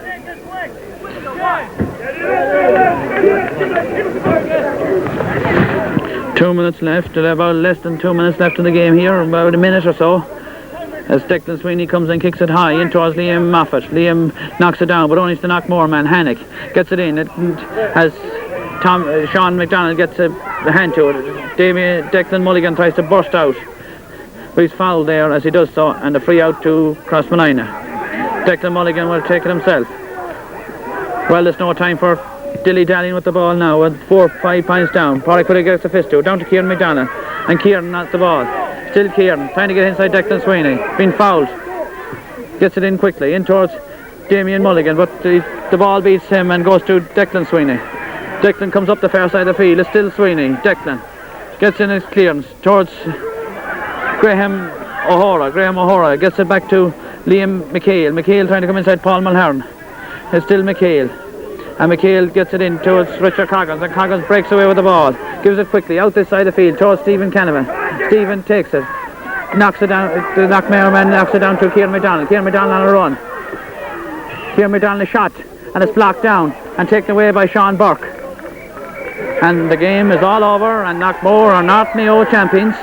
Minutes left, about less than 2 minutes left in the game here, about a minute or so. As Declan Sweeney comes and kicks it high in towards Liam Moffat. Liam knocks it down, but only it's the Knockmore man, Hannick. Gets it in. It has Sean McDonald gets a hand to it. Declan Mulligan tries to burst out. But he's fouled there as he does so, and a free out to Crossmanina. Declan Mulligan will take it himself. Well, there's no time for dilly-dallying with the ball now, with 4 or 5 points down. Porrick gets the fist to down to Kieran McDonagh, and Kieran knocks the ball. Still Kieran, trying to get inside Declan Sweeney. Been fouled. Gets it in quickly, in towards Damien Mulligan, but the ball beats him and goes to Declan Sweeney. Declan comes up the far side of the field. It's still Sweeney. Declan gets in his clearance towards Graham O'Hara. Graham O'Hara gets it back to Liam McHale. McHale trying to come inside Paul Mulhern. It's still McHale. And McHale gets it in towards Richard Coggins, and Coggins breaks away with the ball. Gives it quickly out this side of the field towards Stephen Canavan. Stephen takes it. Knocks it down. The Knockmare man knocks it down to Kieran McDonald. Kieran McDonald on a run. Kieran McDonald a shot. And it's blocked down and taken away by Sean Burke. And the game is all over, and Knockmore are not Mayo champions.